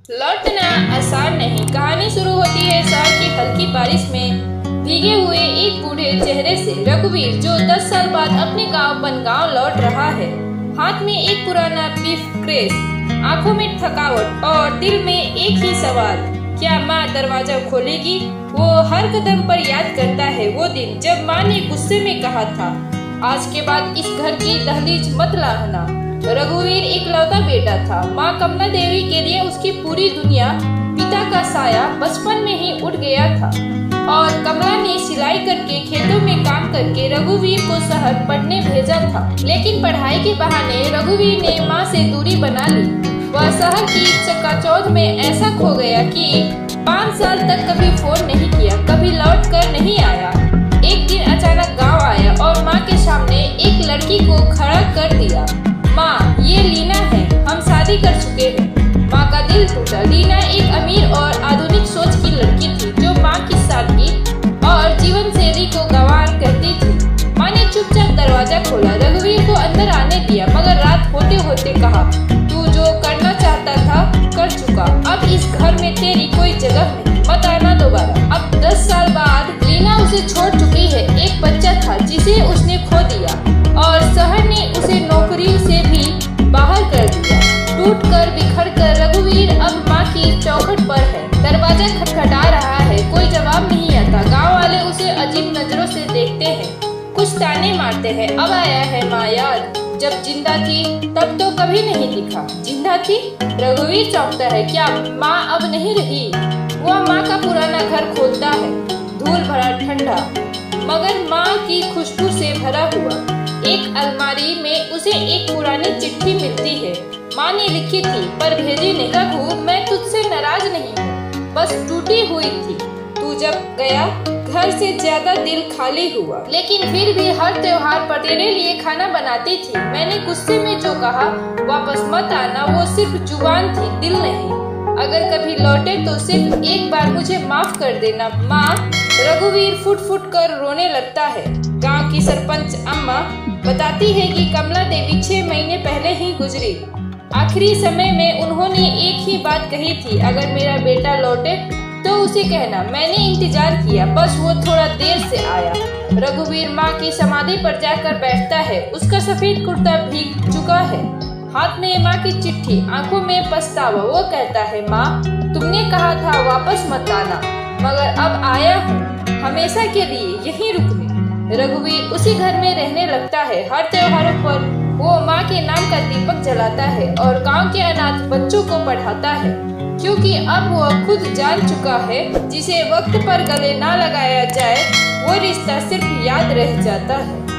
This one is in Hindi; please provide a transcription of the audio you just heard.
लौटना आसान नहीं। कहानी शुरू होती है शहर की हल्की बारिश में भीगे हुए एक बूढ़े चेहरे से। रघुवीर जो 10 साल बाद अपने गांव बनगांव लौट रहा है, हाथ में एक पुराना बीफ क्रेस, आंखों में थकावट और दिल में एक ही सवाल, क्या माँ दरवाजा खोलेगी? वो हर कदम पर याद करता है वो दिन जब माँ ने गुस्से में कहा था, आज के बाद इस घर की दहलीज मत लाना। रघुवीर इकलौता बेटा था। माँ कमला देवी के लिए उसकी पूरी दुनिया, पिता का साया बचपन में ही उठ गया था और कमला ने सिलाई करके, खेतों में काम करके रघुवीर को शहर पढ़ने भेजा था। लेकिन पढ़ाई के बहाने रघुवीर ने माँ से दूरी बना ली। वह शहर की चकाचौंध में ऐसा खो गया कि 5 साल तक कभी फोन नहीं किया, कभी लौट कर नहीं आया। एक दिन अचानक गाँव आया और माँ के सामने एक लड़की को खड़ा कर दिया। माँ, ये लीना है, हम शादी कर चुके हैं। माँ का दिल टूटा। लीना एक अमीर और आधुनिक सोच की लड़की थी जो माँ की सादगी और जीवन शैली को गंवार कहती थी। माँ ने चुपचाप दरवाजा खोला, रघुवीर को अंदर आने दिया, मगर रात होते होते कहा, तू जो करना चाहता था कर चुका, अब इस घर में तेरी कोई जगह नहीं, मत आना दोबारा। अब 10 साल बाद लीना उसे छोड़ चुकी है। एक बच्चा था जिसे उसने खो दिया और शहर ने उसे नौकरी से भी बाहर कर दिया। टूट कर बिखर कर रघुवीर अब माँ की चौखट पर है। दरवाजा खटखटा रहा है, कोई जवाब नहीं आता। गांव वाले उसे अजीब नजरों से देखते हैं, कुछ ताने मारते हैं। अब आया है माँ याद, जब जिंदा थी तब तो कभी नहीं दिखा। जिंदा थी? रघुवीर चौंकता है, क्या माँ अब नहीं रही? वह माँ का पुराना घर खोलता है, धूल भरा ठंडा मगर माँ की खुशबू से भरा हुआ। एक अलमारी में उसे एक पुरानी चिट्ठी मिलती है। माँ ने लिखी थी पर भेजी नहीं। रघु, मैं तुझसे नाराज नहीं हूँ, बस टूटी हुई थी। तू जब गया घर से ज्यादा दिल खाली हुआ, लेकिन फिर भी हर त्योहार पर तेरे लिए खाना बनाती थी। मैंने गुस्से में जो कहा वापस मत आना, वो सिर्फ जुबान थी, दिल नहीं। अगर कभी लौटे तो सिर्फ एक बार मुझे माफ कर देना माँ। रघुवीर फुट फुट कर रोने लगता है। गांव की सरपंच अम्मा बताती है कि कमला देवी 6 महीने पहले ही गुजरी। आखिरी समय में उन्होंने एक ही बात कही थी, अगर मेरा बेटा लौटे तो उसे कहना मैंने इंतजार किया, बस वो थोड़ा देर से आया। रघुवीर माँ की समाधि पर जाकर बैठता है। उसका सफेद कुर्ता भीग चुका है, हाथ में माँ की चिट्ठी, आंखों में पछतावा। वो कहता है, माँ तुमने कहा था वापस मत आना, मगर अब आया हूँ हमेशा के लिए यहीं रुकने। रघुवीर उसी घर में रहने लगता है। हर त्योहारों पर वो माँ के नाम का दीपक जलाता है और गांव के अनाथ बच्चों को पढ़ाता है, क्योंकि अब वो खुद जान चुका है, जिसे वक्त पर गले ना लगाया जाए वो रिश्ता सिर्फ याद रह जाता है।